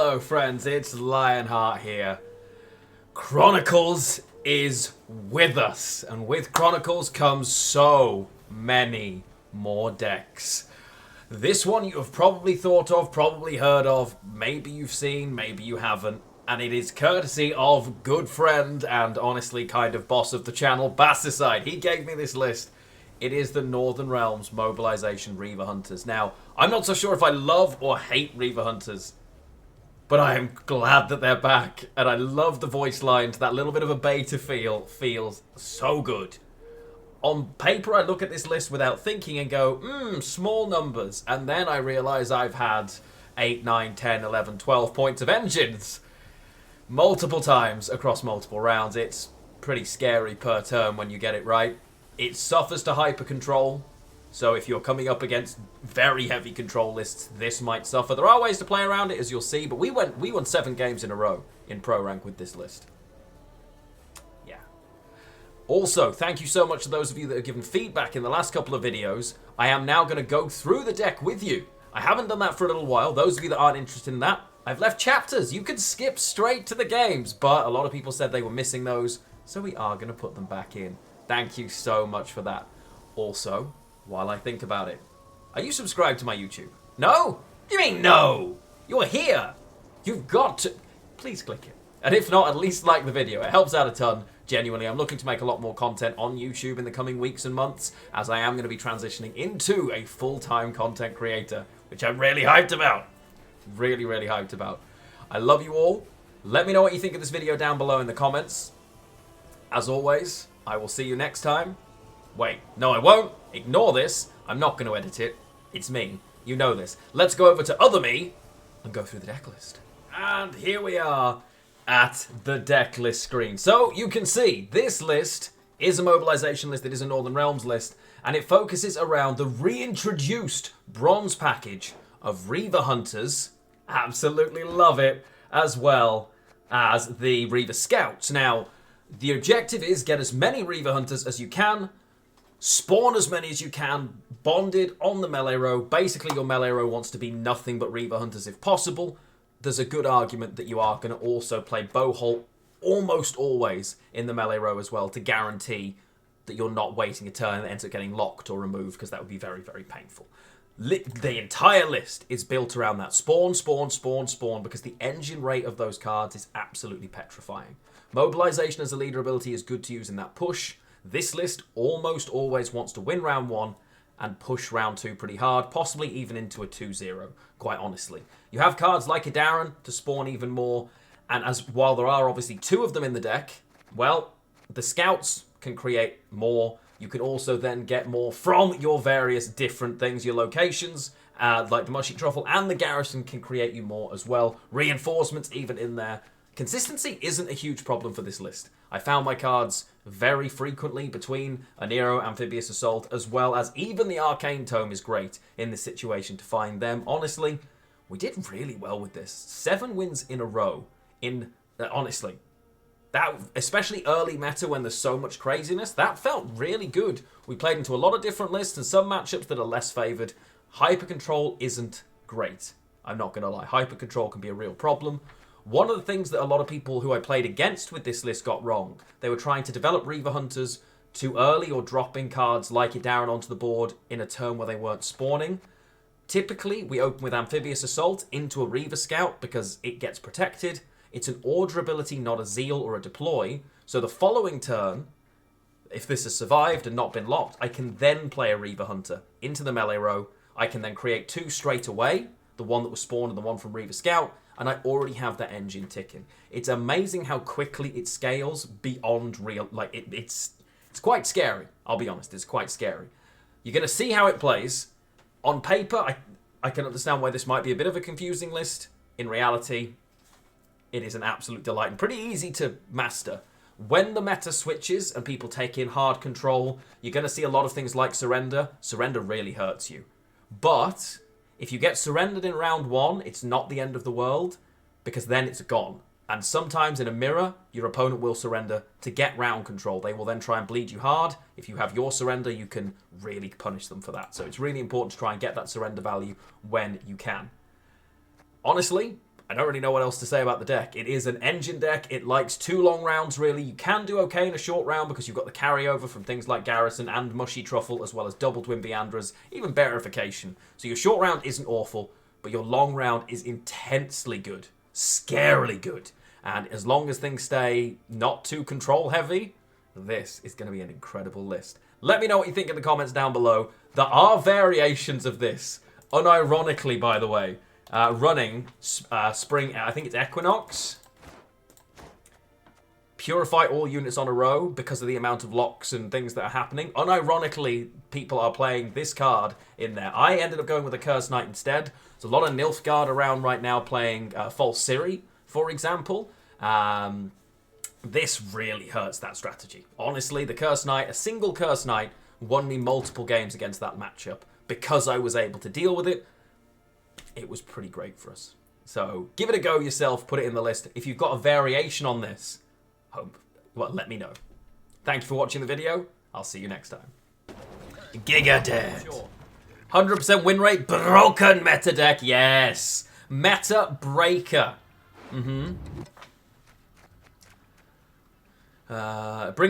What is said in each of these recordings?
Hello friends, it's Lionheart here. Chronicles is with us, and with Chronicles comes so many more decks. This one you have probably thought of, probably heard of, maybe you've seen, maybe you haven't, and it is courtesy of good friend and honestly kind of boss of the channel, Basticide. He gave me this list. It is the Northern Realms Mobilization Reaver Hunters. Now, I'm not so sure if I love or hate Reaver Hunters, but I am glad that they're back, and I love the voice lines. That little bit of a beta feel feels so good. On paper, I look at this list without thinking and go, small numbers. And then I realise I've had 8, 9, 10, 11, 12 points of engines multiple times across multiple rounds. It's pretty scary per turn when you get it right. It suffers to hyper control. So if you're coming up against very heavy control lists, this might suffer. There are ways to play around it, as you'll see, but we won 7 games in a row in Pro Rank with this list. Yeah. Also, thank you so much to those of you that have given feedback in the last couple of videos. I am now going to go through the deck with you. I haven't done that for a little while. Those of you that aren't interested in that, I've left chapters. You can skip straight to the games, but a lot of people said they were missing those, so we are going to put them back in. Thank you so much for that. Also, while I think about it, are you subscribed to my YouTube? No? You mean no? You're here. You've got to. Please click it. And if not, at least like the video. It helps out a ton. Genuinely, I'm looking to make a lot more content on YouTube in the coming weeks and months, as I am going to be transitioning into a full-time content creator, which I'm really hyped about. Really, really hyped about. I love you all. Let me know what you think of this video down below in the comments. As always, I will see you next time. Wait, no I won't. Ignore this. I'm not going to edit it. It's me. You know this. Let's go over to Other Me and go through the deck list. And here we are at the deck list screen. So you can see this list is a mobilization list. It is a Northern Realms list. And it focuses around the reintroduced bronze package of Reaver Hunters. Absolutely love it. As well as the Reaver Scouts. Now, the objective is get as many Reaver Hunters as you can. Spawn as many as you can, bonded on the melee row. Basically, your melee row wants to be nothing but Reaver Hunters if possible. There's a good argument that you are going to also play Bowholt almost always in the melee row as well to guarantee that you're not waiting a turn that ends up getting locked or removed, because that would be very, very painful. The entire list is built around that. Spawn, spawn, spawn, spawn, because the engine rate of those cards is absolutely petrifying. Mobilization as a leader ability is good to use in that push. This list almost always wants to win round 1 and push round 2 pretty hard, possibly even into a 2-0, quite honestly. You have cards like Yrden to spawn even more, and while there are obviously 2 of them in the deck, well, the Scouts can create more. You can also then get more from your various different things, your locations, like the Mushy Truffle, and the Garrison can create you more as well. Reinforcements even in there. Consistency isn't a huge problem for this list. I found my cards very frequently between a Nero, Amphibious Assault, as well as even the Arcane Tome is great in this situation to find them. Honestly, we did really well with this. 7 wins in a row. Honestly, that, especially early meta when there's so much craziness, that felt really good. We played into a lot of different lists and some matchups that are less favoured. Hyper Control isn't great. I'm not going to lie. Hyper Control can be a real problem. One of the things that a lot of people who I played against with this list got wrong, they were trying to develop Reaver Hunters too early or dropping cards like Yrden onto the board in a turn where they weren't spawning. Typically, we open with Amphibious Assault into a Reaver Scout because it gets protected. It's an order ability, not a zeal or a deploy. So the following turn, if this has survived and not been locked, I can then play a Reaver Hunter into the melee row. I can then create 2 straight away, the one that was spawned and the one from Reaver Scout, and I already have that engine ticking. It's amazing how quickly it scales beyond real. Like, it's quite scary, I'll be honest. It's quite scary. You're going to see how it plays. On paper, I can understand why this might be a bit of a confusing list. In reality, it is an absolute delight and pretty easy to master. When the meta switches and people take in hard control, you're going to see a lot of things like Surrender. Surrender really hurts you. But if you get surrendered in round 1, it's not the end of the world, because then it's gone. And sometimes in a mirror, your opponent will surrender to get round control. They will then try and bleed you hard. If you have your surrender, you can really punish them for that. So it's really important to try and get that surrender value when you can. Honestly, I don't really know what else to say about the deck. It is an engine deck. It likes 2 long rounds, really. You can do okay in a short round because you've got the carryover from things like Garrison and Mushy Truffle, as well as double Twin Beandras, even Verification. So your short round isn't awful, but your long round is intensely good. Scarily good. And as long as things stay not too control heavy, this is going to be an incredible list. Let me know what you think in the comments down below. There are variations of this. Unironically, by the way. Running Spring, I think it's Equinox. Purify all units on a row because of the amount of locks and things that are happening. Unironically, people are playing this card in there. I ended up going with a Curse Knight instead. There's a lot of Nilfgaard around right now playing False Ciri, for example. This really hurts that strategy. Honestly, the Curse Knight, a single Curse Knight, won me multiple games against that matchup because I was able to deal with it. It was pretty great for us. So give it a go yourself. Put it in the list. If you've got a variation on this, let me know. Thank you for watching the video. I'll see you next time. Giga Dead. 100% win rate. Broken meta deck. Yes. Meta breaker. Bring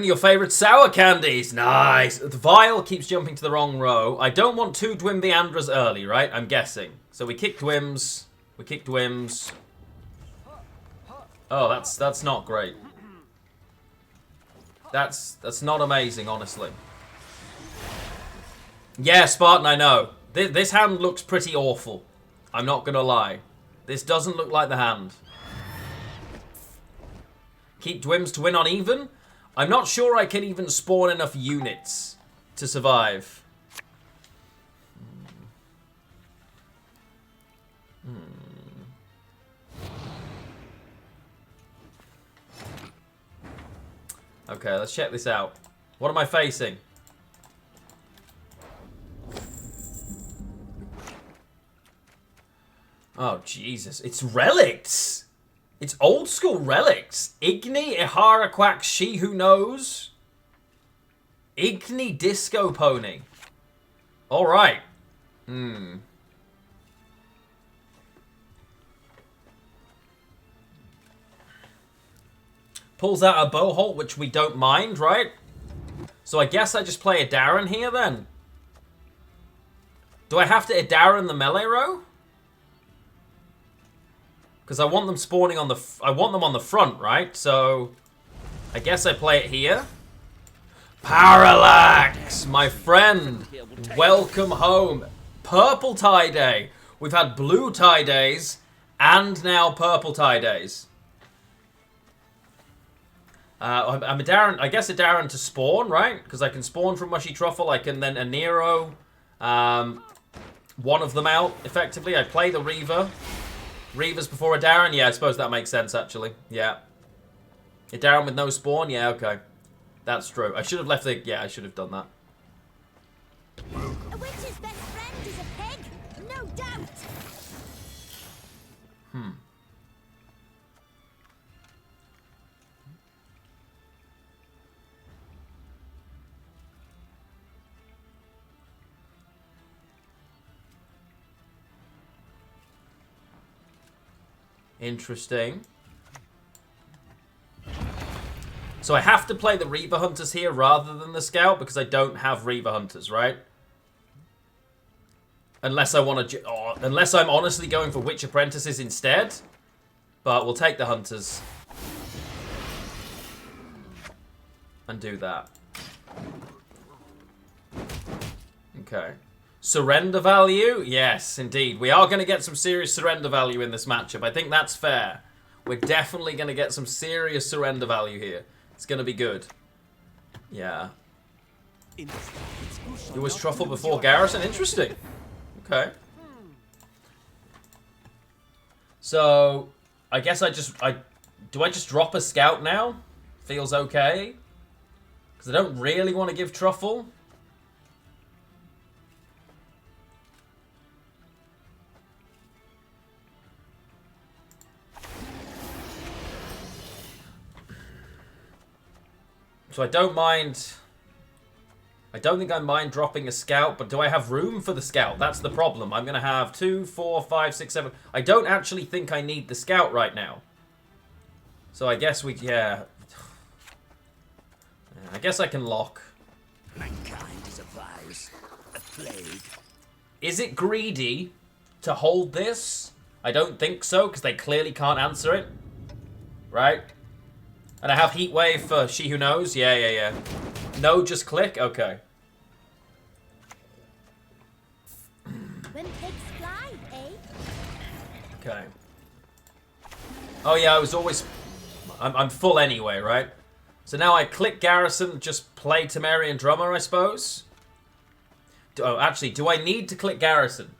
your favorite sour candies. Nice. The vial keeps jumping to the wrong row. I don't want 2 Dwim Beandras early, right? I'm guessing. So we kick Dwims. We kick Dwims. Oh, that's not great. That's not amazing, honestly. Yeah, Spartan, I know. This hand looks pretty awful. I'm not gonna lie. This doesn't look like the hand. Keep Dwims to win on even? I'm not sure I can even spawn enough units to survive. Okay, let's check this out. What am I facing? Oh, Jesus. It's Relicts! It's old school Relicts. Igni, Ihara Quack, She Who Knows. Igni Disco Pony. Alright. Pulls out a Boholt, which we don't mind, right? So I guess I just play a Darren here then. Do I have to Darren the melee row? Because I want them spawning on the... I want them on the front, right? So I guess I play it here. Parallax, my friend. Welcome home. Purple tie day. We've had blue tie days and now purple tie days. I'm a Darren, I guess a Darren to spawn, right? Because I can spawn from Mushy Truffle. I can then a Nero, one of them out, effectively. I play the Reaver. Reavers before a Darren? Yeah, I suppose that makes sense, actually. Yeah. A Darren with no spawn? Yeah, okay. That's true. I should have left the... Yeah, I should have done that. A witch's best friend is a pig, no doubt. Interesting. So I have to play the Reaver Hunters here rather than the Scout because I don't have Reaver Hunters, right? Unless I want to... unless I'm honestly going for Witch Apprentices instead. But we'll take the Hunters. And do that. Okay. Surrender value? Yes, indeed. We are going to get some serious surrender value in this matchup. I think that's fair. We're definitely going to get some serious surrender value here. It's going to be good. Yeah. It was Truffle before Garrison? Interesting. Okay. So, I guess do I just drop a Scout now? Feels okay. Because I don't really want to give Truffle. So I don't mind I don't think I mind dropping a scout, but do I have room for the scout? That's the problem. I'm going to have 2, 4, 5, 6, 7. I don't actually think I need the scout right now. So I guess we, yeah. I guess I can lock. Mankind is a virus, a plague. Is it greedy to hold this? I don't think so, because they clearly can't answer it. Right? And I have Heat Wave for She Who Knows. Yeah. No, just click? Okay. When pigs fly, eh? Okay. Oh yeah, I was always... I'm full anyway, right? So now I click Garrison, just play Temerian Drummer, I suppose? Oh, actually, do I need to click Garrison?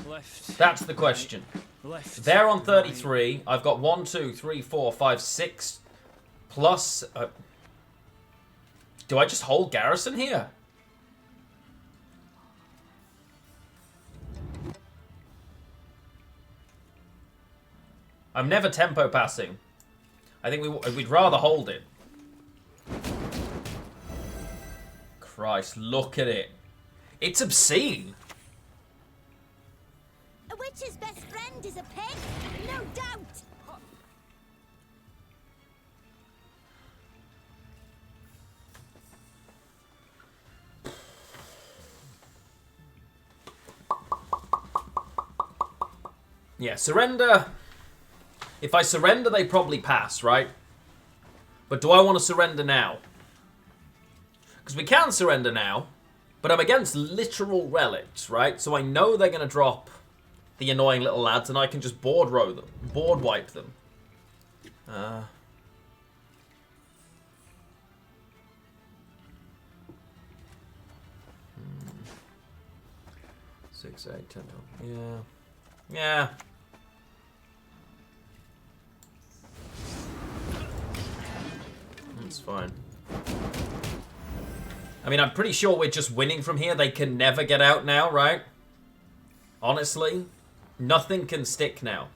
Left. That's the question. Left. They're on 33. I've got 1, 2, 3, 4, 5, 6. Plus... do I just hold Garrison here? I'm never tempo passing. I think we'd rather hold it. Christ, look at it. It's obscene. A witch's best friend is a pig, no doubt. Yeah, surrender. If I surrender, they probably pass, right? But do I want to surrender now? Because we can surrender now, but I'm against literal relics, right? So I know they're going to drop the annoying little lads, and I can just board wipe them. 6, 8, 10, 12. Yeah. It's fine. I mean, I'm pretty sure we're just winning from here. They can never get out now, right? Honestly, nothing can stick now.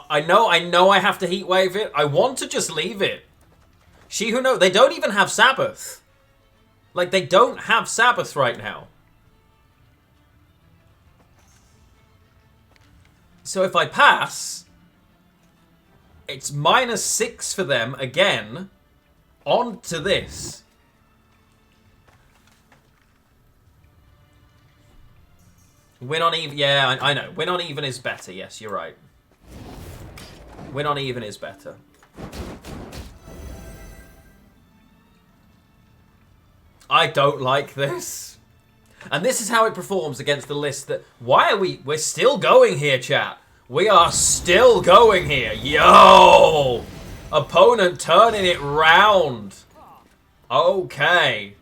I know I have to heat wave it. I want to just leave it. She Who Knows, they don't even have Sabbath. Like, they don't have Sabbath right now. So if I pass, it's -6 for them again on to this. Win on even. Yeah, I know. Win on even is better. Yes, you're right. Win on even is better. I don't like this. And this is how it performs against the list that... Why are we... We're still going here, chat. We are still going here. Yo! Opponent turning it round. Okay.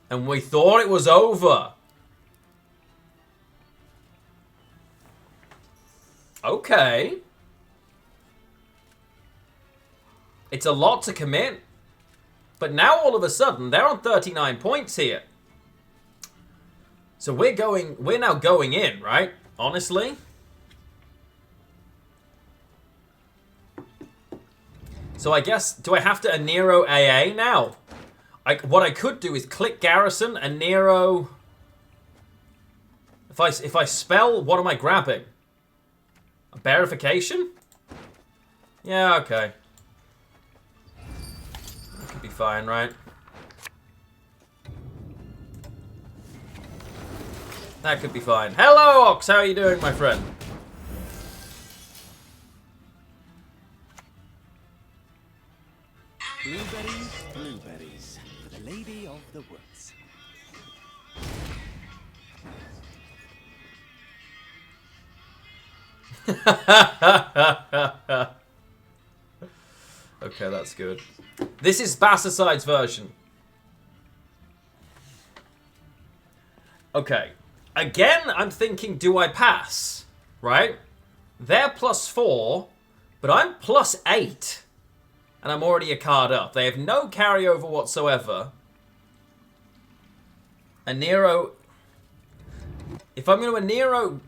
And we thought it was over. Okay. It's a lot to commit. But now all of a sudden, they're on 39 points here. So we're now going in, right? Honestly. So I guess, do I have to Nero AA now? What I could do is click Garrison and Nero. If I spell, what am I grabbing? A Bearification? Yeah, okay. That could be fine, right? That could be fine. Hello, Ox! How are you doing, my friend? Blueberries, blueberries, for the lady of the woods. Okay, that's good. This is Bassicide's version. Okay. Again, I'm thinking, do I pass? right? They're +4, but I'm +8. And I'm already a card up. They have no carryover whatsoever. A Nero... If I'm going to a Nero...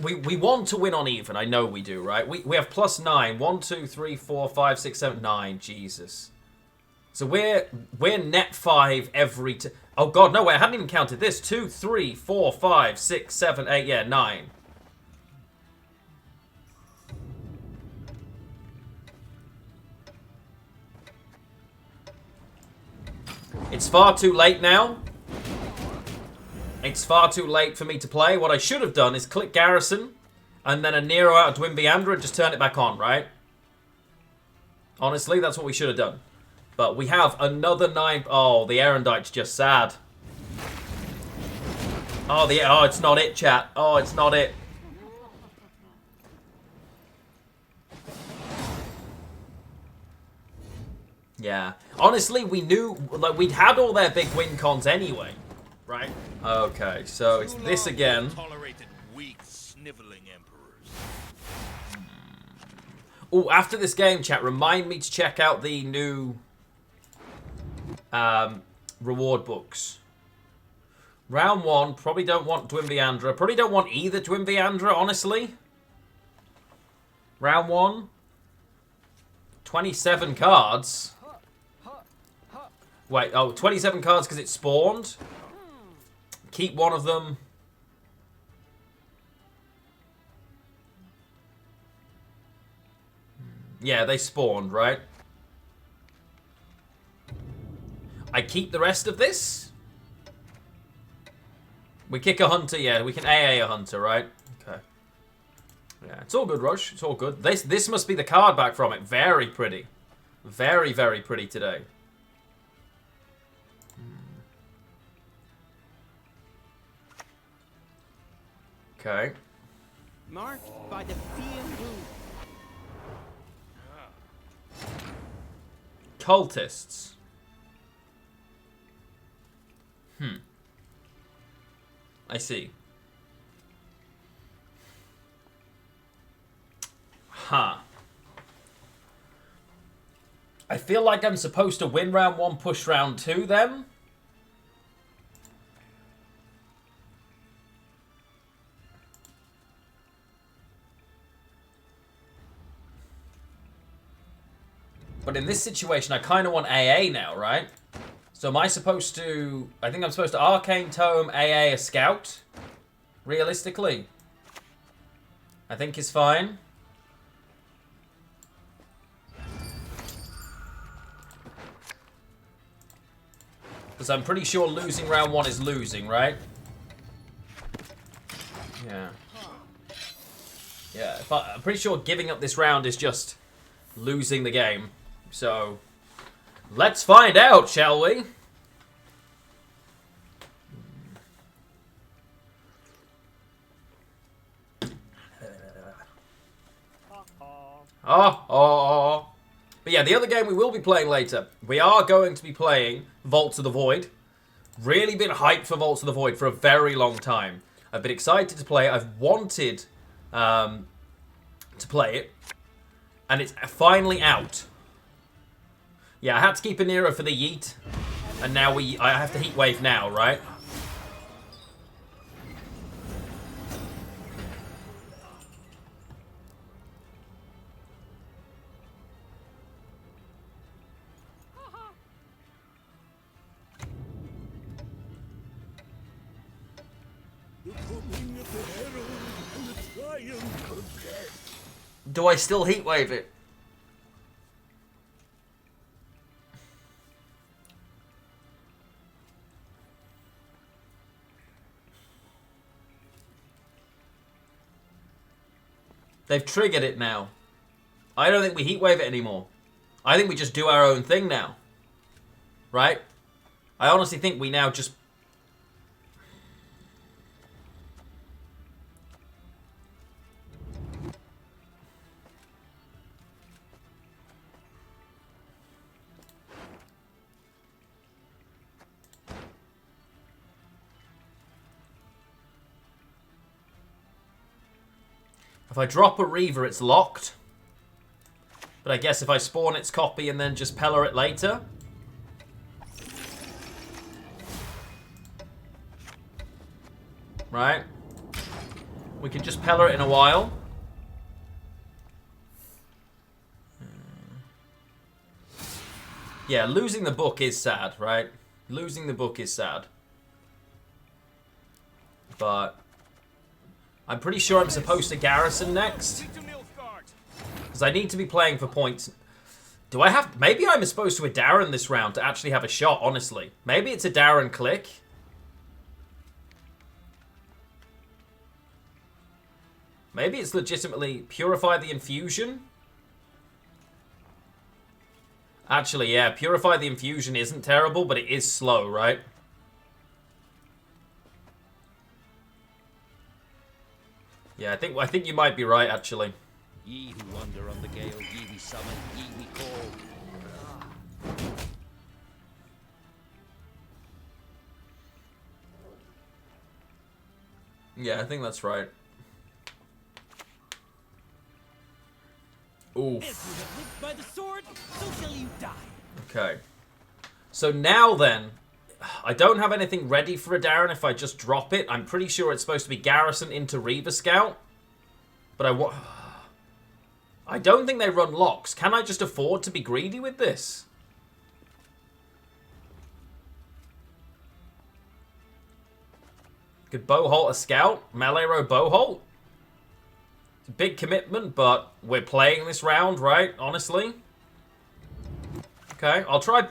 We want to win on even. I know we do, right? We have +9. 1, 2, 3, 4, 5, 6, 7, 9. Jesus. So we're net 5 every... Oh, God, no, wait. I hadn't even counted this. 2, 3, 4, 5, 6, 7, 8. Yeah, 9. It's far too late now. It's far too late for me to play. What I should have done is click Garrison and then a Nero out of Dwin Viandra and just turn it back on, right? Honestly, that's what we should have done. But we have another 9... Oh, the Erendite's just sad. Oh, it's not it, chat. Oh, it's not it. Yeah. Honestly, we knew... Like, we'd had all their big win cons anyway. Right? Okay, so it's this again. Tolerated weak, sniveling emperors. Oh, after this game, chat, remind me to check out the new reward books. Round 1, probably don't want Dwin Viandra. Probably don't want either Dwin Viandra, honestly. Round 1. 27 cards. Wait, 27 cards because it spawned. Keep one of them. Yeah, they spawned, right? I keep the rest of this. We kick a hunter, yeah. We can AA a hunter, right? Okay. Yeah, it's all good, Rush. It's all good. This must be the card back from it. Very pretty. Very, very pretty today. Okay. Marked by the fiend rune. Cultists. I see. Huh. I feel like I'm supposed to win round 1, push round 2 then. But in this situation, I kind of want AA now, right? So am I supposed to... I think I'm supposed to Arcane Tome AA a Scout. Realistically. I think is fine. Because I'm pretty sure losing round 1 is losing, right? Yeah. Yeah, I'm pretty sure giving up this round is just losing the game. So, let's find out, shall we? Oh. But yeah, the other game we will be playing later. We are going to be playing Vaults of the Void. Really been hyped for Vaults of the Void for a very long time. I've been excited to play it. I've wanted to play it. And it's finally out. Yeah, I had to keep a Nero for the yeet. And now I have to heat wave now, right? Do I still heat wave it? They've triggered it now. I don't think we heat wave it anymore. I think we just do our own thing now. Right? I honestly think we now just... If I drop a Reaver, it's locked. But I guess if I spawn its copy and then just Pellar it later. Right? We can just Pellar it in a while. Yeah, losing the book is sad, right? Losing the book is sad. But I'm pretty sure I'm supposed to garrison next. Because I need to be playing for points. Do I have... Maybe I'm supposed to a Darren this round to actually have a shot, honestly. Maybe it's a Darren click. Maybe it's legitimately Purify the Infusion. Actually, yeah, Purify the Infusion isn't terrible, but it is slow, right? Yeah, I think you might be right, actually. Ye who wander on the gale, ye we summon, ye we call. Yeah, I think that's right. Oof. If you have lived by the sword, so shall you die. Okay. So now then, I don't have anything ready for a Darren if I just drop it. I'm pretty sure it's supposed to be Garrison into Reaver Scout. But I don't think they run locks. Can I just afford to be greedy with this? Could Bowholt a Scout? Melee row Bowholt? It's a big commitment, but we're playing this round, right? Honestly. Okay, I'll try...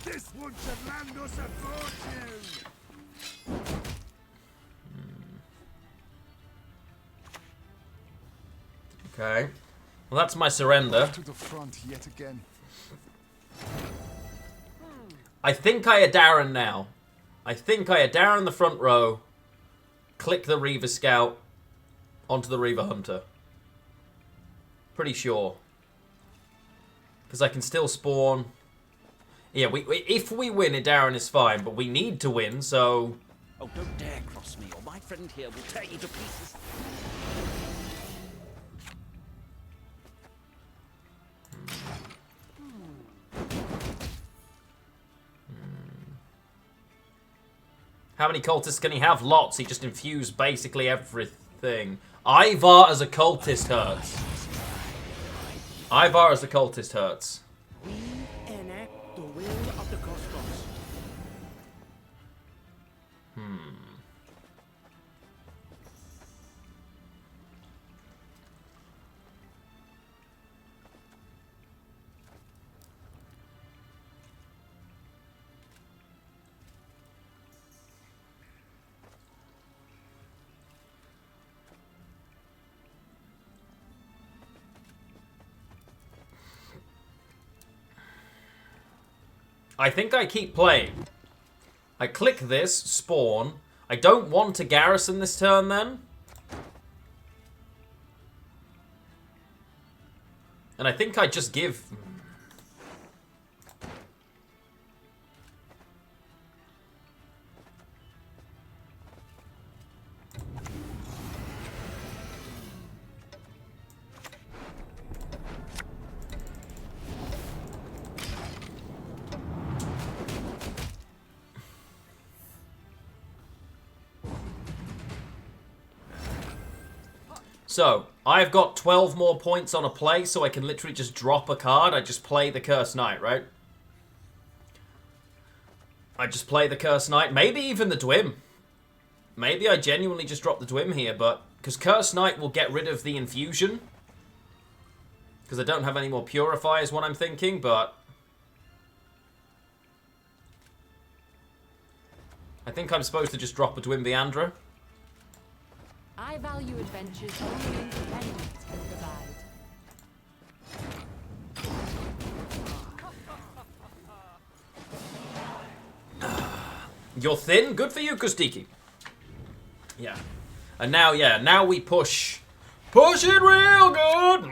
This one should land us a fortune! Okay. Well, that's my surrender. To the front yet again. I think I a Darren now. I think I a Darren the front row. Click the Reaver Scout onto the Reaver Hunter. Pretty sure. Because I can still spawn. Yeah, if we win, a Darren is fine, but we need to win, so... Oh, don't dare cross me, or my friend here will tear you to pieces. How many cultists can he have? Lots. He just infused basically everything. Ivar as a cultist hurts. Ivar as a cultist hurts. We enact the will of the cosmos. I think I keep playing. I click this, spawn. I don't want to garrison this turn then. And I think I just give... So, I've got 12 more points on a play, so I can literally just drop a card. I just play the Cursed Knight, right? I just play the Cursed Knight. Maybe even the Dwim. Maybe I genuinely just drop the Dwim here, but... Because Cursed Knight will get rid of the infusion. Because I don't have any more Purify is what I'm thinking, but... I think I'm supposed to just drop a Dwim Viandra. I value adventures only independence can provide. You're thin? Good for you, Kustiki. Yeah. And now, yeah, now we push. Push it real good!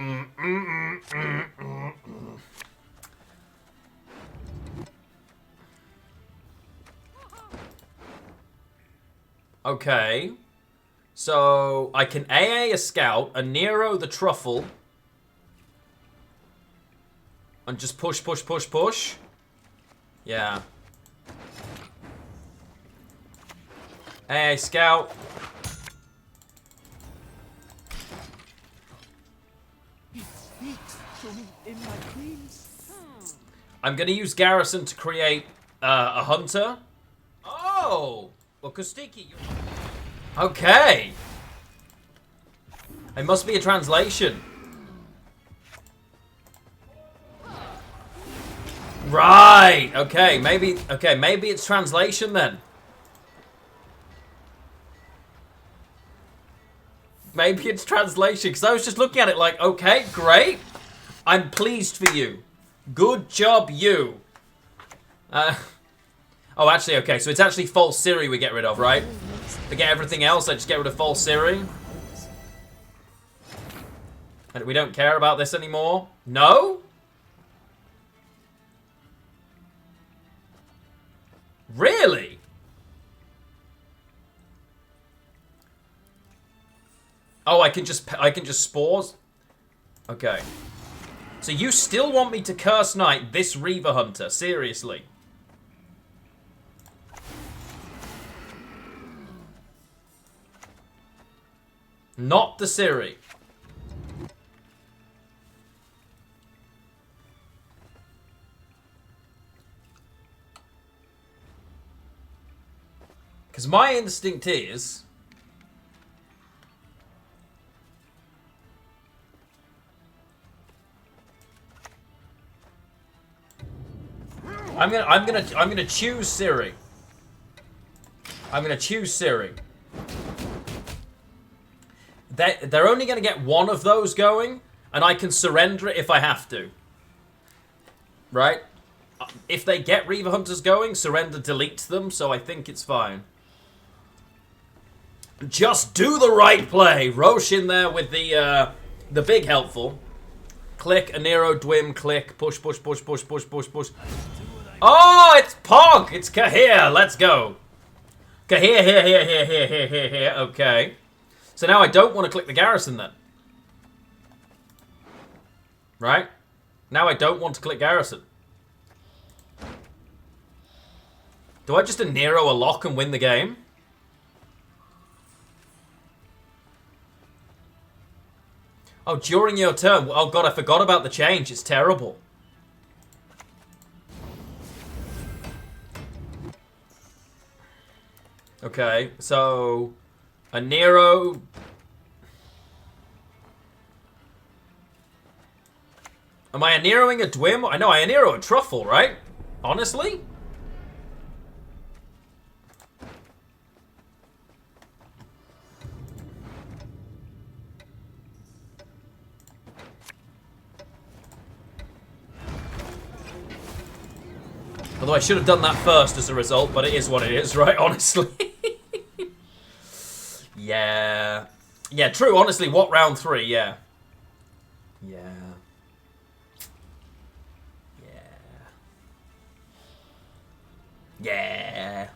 Okay. So, I can AA a scout, a Nero the truffle. And just push, push, push, push. Yeah. AA scout. I'm going to use Garrison to create a hunter. Oh! Well, Kostiki, you're... Okay. It must be a translation. Right. Okay, maybe it's translation then. Maybe it's translation, because I was just looking at it like, okay, great. I'm pleased for you. Good job, you. Oh, actually, okay, so it's actually false Siri we get rid of, right? Forget everything else, I just get rid of false Siri. And we don't care about this anymore? No? Really? Oh, I can just spores? Okay. So you still want me to curse knight this Reaver Hunter? Seriously? Not the Siri. Because my instinct is... I'm gonna choose Siri. I'm gonna choose Siri. They're only gonna get one of those going, and I can surrender it if I have to. Right? If they get Reaver Hunters going, surrender deletes them, so I think it's fine. Just do the right play. Roche in there with the big helpful. Click, Anero, Dwim, click, push, push, push, push, push, push, push. Oh, it's Pog! It's Kahir, let's go. Kahir, here. Okay. So now I don't want to click the garrison then. Right? Now I don't want to click garrison. Do I just Anero a lock and win the game? Oh, during your turn. Oh god, I forgot about the change. It's terrible. Okay, so... a Nero... Am I Neroing a Dwim? I know I Nero a Truffle, right? Honestly? Although I should have done that first as a result, but it is what it is, right? Honestly. Yeah. Yeah, true. Honestly, what round 3? Yeah. Yeah. Yeah. Yeah.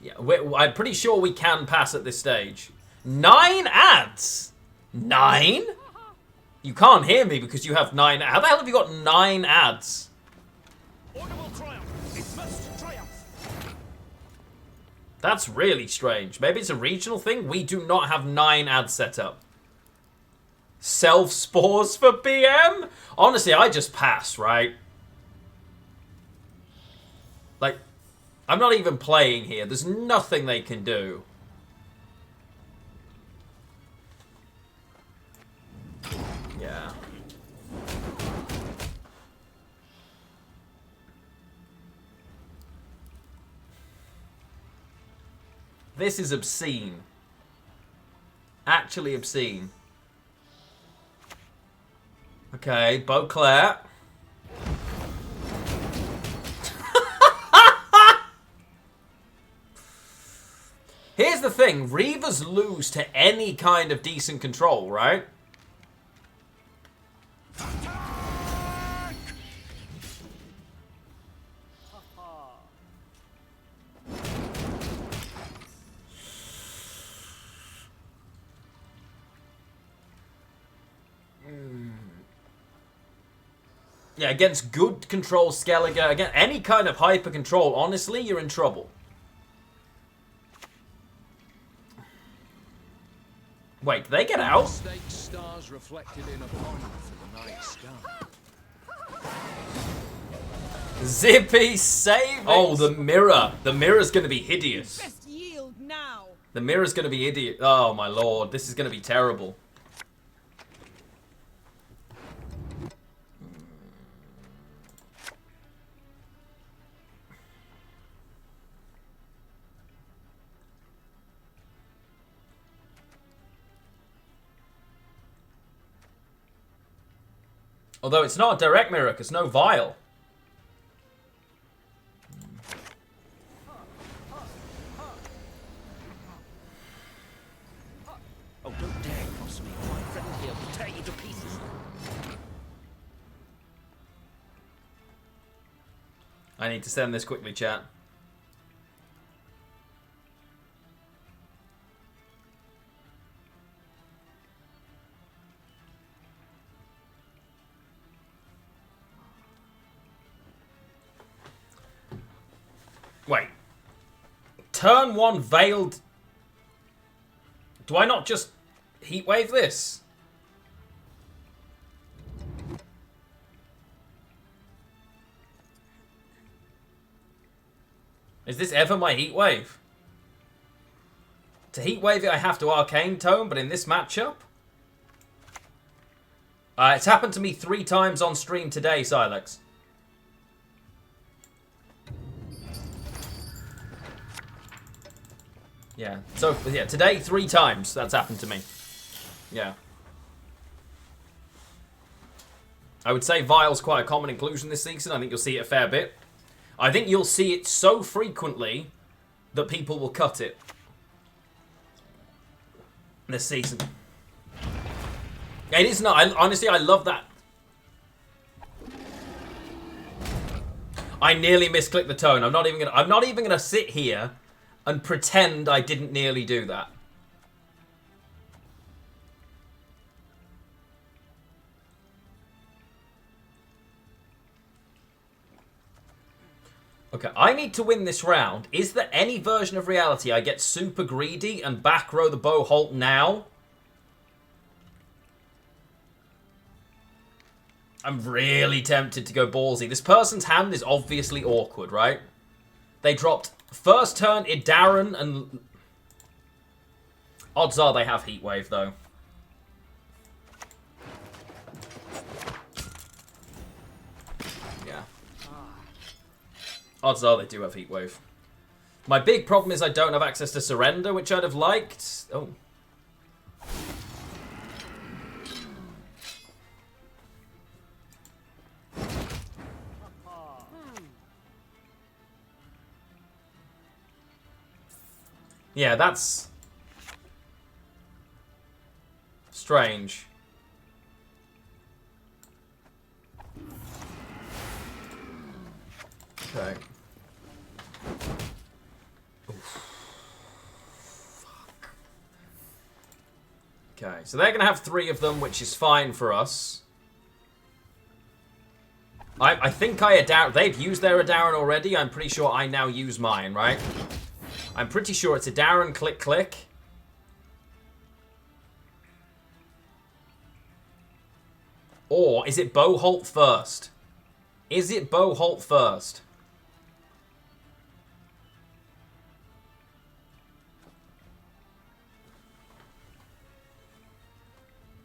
Yeah, I'm pretty sure we can pass at this stage. 9 ads? 9? You can't hear me because you have 9. How the hell have you got 9 ads? Order will triumph. It must triumph. That's really strange. Maybe it's a regional thing. We do not have 9 ads set up. Self-spores for PM? Honestly, I just pass, right? Like, I'm not even playing here. There's nothing they can do. Yeah. This is obscene. Actually obscene. Okay, Beauclair. Here's the thing. Reavers lose to any kind of decent control, right? Yeah, against good control Skellige, again, any kind of hyper control, honestly, you're in trouble. Wait, did they get out? Snake stars reflected in a pond for the night sky. Zippy, save it! Oh, the mirror. The mirror's gonna be hideous. Best yield now. The mirror's gonna be idiot. Oh my lord, this is gonna be terrible. Although it's not a direct mirror, because no vial. Oh, don't dare cross me. My friend here will tear you to pieces. I need to send this quickly, chat. Wait. Turn 1 veiled. Do I not just heatwave this? Is this ever my heatwave? To heatwave it, I have to arcane tome, but in this matchup, it's happened to me 3 times on stream today, Silex. Yeah, so, yeah, today 3 times that's happened to me. Yeah. I would say Vial's quite a common inclusion this season. I think you'll see it a fair bit. I think you'll see it so frequently that people will cut it this season. It is not. Honestly, I love that. I nearly misclicked the tone. I'm not even gonna sit here and pretend I didn't nearly do that. Okay, I need to win this round. Is there any version of reality I get super greedy and back row the bow halt now? I'm really tempted to go ballsy. This person's hand is obviously awkward, right? They dropped first turn Yrden and... Odds are they have Heatwave, though. Yeah. Odds are they do have Heatwave. My big problem is I don't have access to Surrender, which I'd have liked. Oh. Yeah, that's strange. Okay. Okay, so they're going to have 3 of them, which is fine for us. I think they've used their Yrden already. I'm pretty sure I now use mine, right? I'm pretty sure it's Yrden, click, click. Or is it bow halt first? Is it bow halt first?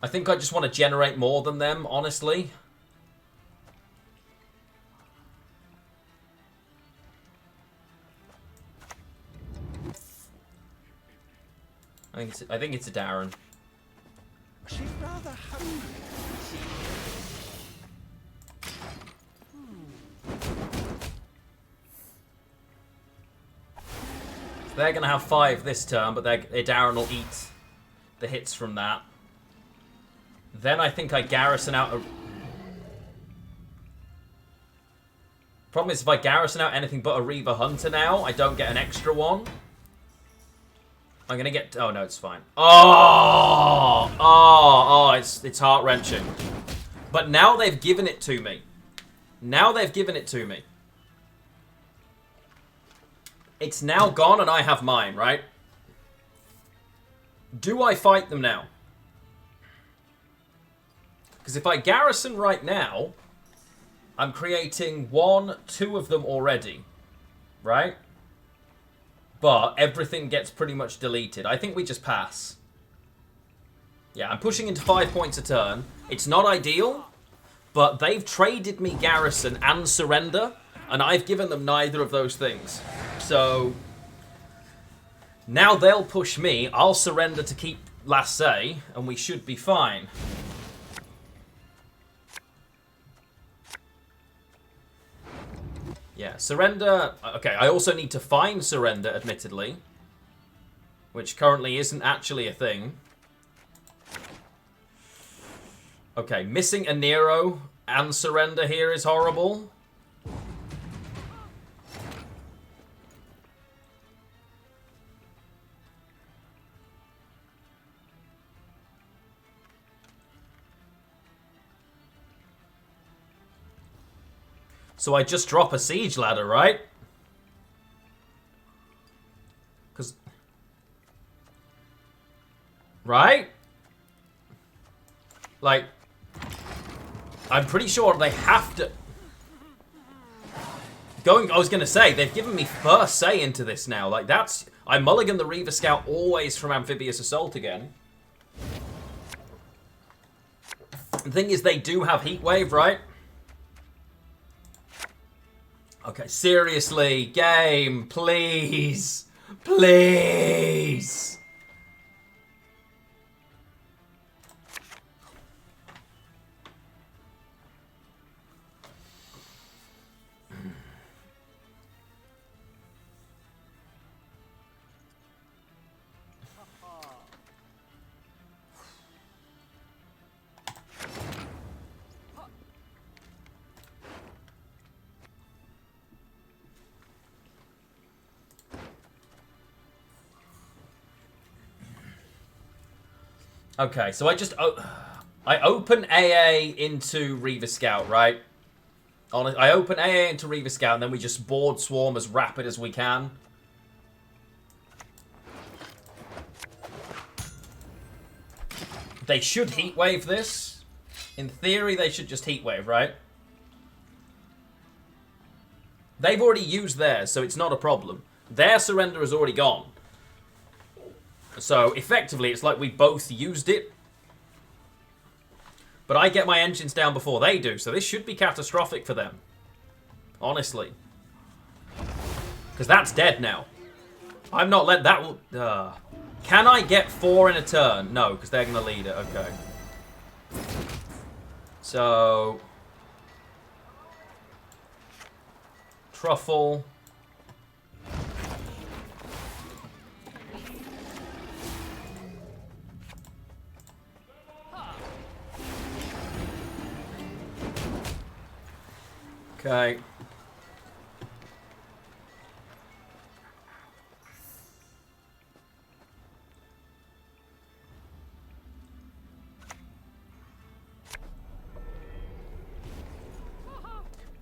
I think I just want to generate more than them, honestly. I think it's a Darren. She's rather hungry. So they're going to have 5 this turn, but Darren will eat the hits from that. Then I think I garrison out a Problem is, if I garrison out anything but a Reaver Hunter now, I don't get an extra one. I'm gonna get... Oh, no, it's fine. It's heart-wrenching. But now they've given it to me. Now they've given it to me. It's now gone and I have mine, right? Do I fight them now? Because if I garrison right now, I'm creating 1, 2 of them already. Right? But everything gets pretty much deleted. I think we just pass. Yeah, I'm pushing into 5 points a turn. It's not ideal, but they've traded me garrison and surrender, and I've given them neither of those things. So now they'll push me. I'll surrender to keep last say, and we should be fine. Yeah, surrender. Okay, I also need to find surrender, admittedly, which currently isn't actually a thing. Okay, missing a Nero and surrender here is horrible. So I just drop a siege ladder, right? Because... Right? Like... I'm pretty sure they have to... I was going to say, they've given me first say into this now. Like, that's... I mulligan the Reaver Scout always from Amphibious Assault again. The thing is, they do have Heatwave, right? Okay, seriously, game, please. Please. Okay, so I open AA into Reaver Scout, right? I open AA into Reaver Scout, and then we just board swarm as rapid as we can. They should heatwave this. In theory, they should just heatwave, right? They've already used theirs, so it's not a problem. Their surrender is already gone. So, effectively, it's like we both used it. But I get my engines down before they do, so this should be catastrophic for them. Honestly. Because that's dead now. I'm not let that... Can I get 4 in a turn? No, because they're going to lead it. Okay. So... Truffle... Okay.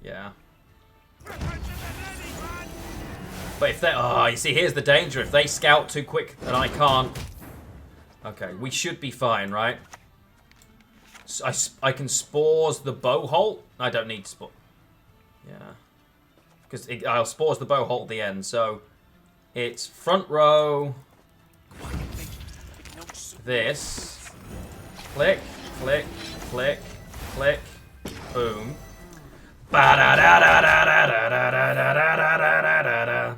Yeah. But if they... Oh, you see, here's the danger. If they scout too quick, then I can't... Okay, we should be fine, right? So I can spores the Bowholt. I don't need spore... Yeah. Because I'll spores the Bowholt at the end, so... It's front row... This... Click, click, click, click, boom. Ba-da-da-da-da-da-da-da-da-da-da-da-da.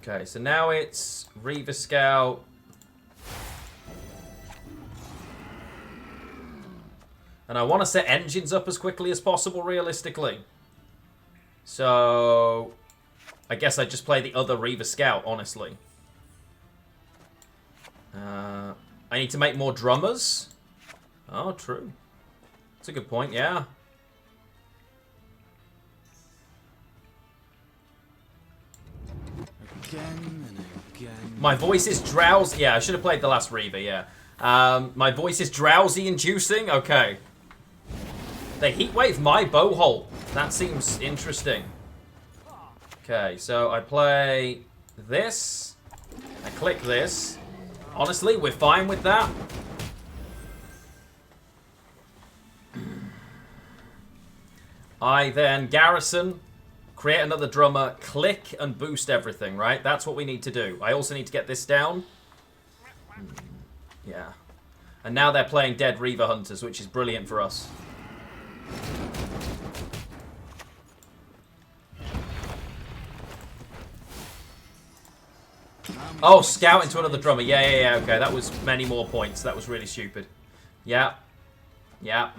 Okay, so now it's Reaver Scout. And I want to set engines up as quickly as possible, realistically. So... I guess I'd just play the other Reaver Scout, honestly. I need to make more drummers? Oh, true. That's a good point, yeah. Again and again. My voice is drowsy. Yeah, I should have played the last Reaver, yeah. My voice is drowsy-inducing? Okay. They heatwave my bow hole. That seems interesting. Okay, so I play this. I click this. Honestly, we're fine with that. I then garrison, create another drummer, click and boost everything, right? That's what we need to do. I also need to get this down. Yeah. And now they're playing dead Reaver Hunters, which is brilliant for us. Oh, scout into another drummer. Yeah, okay. That was many more points. That was really stupid. Yeah. Yeah,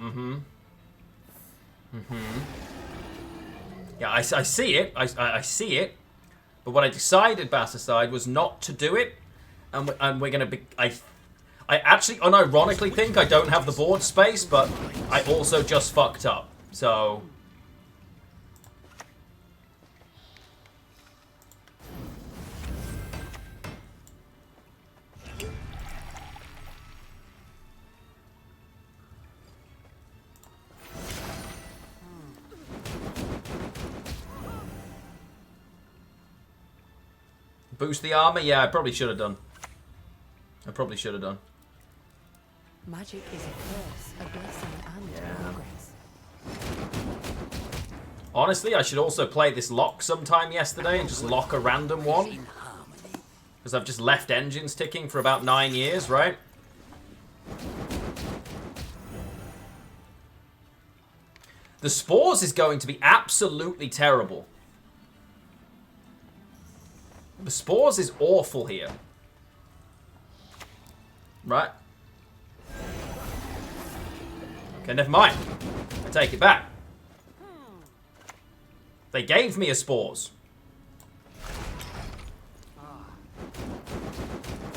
Yeah, I see it. I see it. But what I decided, Bassaside, was not to do it. And we're going to be... I actually unironically think I don't have the board space, but I also just fucked up. So... Boost the armor? Yeah, I probably should have done. I probably should have done. Magic is a curse, a blessing, and progress. Honestly, I should also play this lock sometime yesterday and just lock a random one. Because I've just left engines ticking for about 9 years, right? The Spores is going to be absolutely terrible. The Spores is awful here. Right? Okay, never mind. I take it back. They gave me a Spores.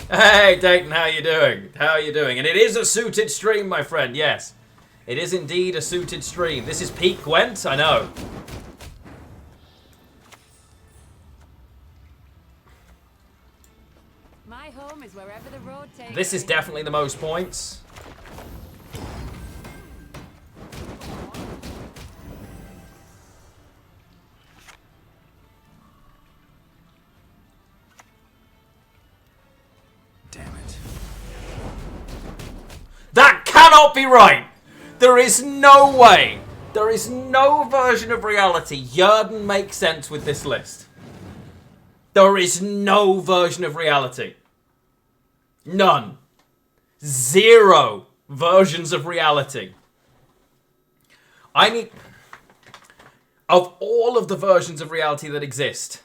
Hey, Dayton, how you doing? How you doing? And it is a suited stream, my friend, yes. It is indeed a suited stream. This is peak Gwent, I know. My home is wherever the road takes This is me. definitely the most points. Damn it. That cannot be right! There is no way! There is no version of reality Yrden makes sense with this list. There is no version of reality. None. 0 versions of reality. I need... Of all of the versions of reality that exist...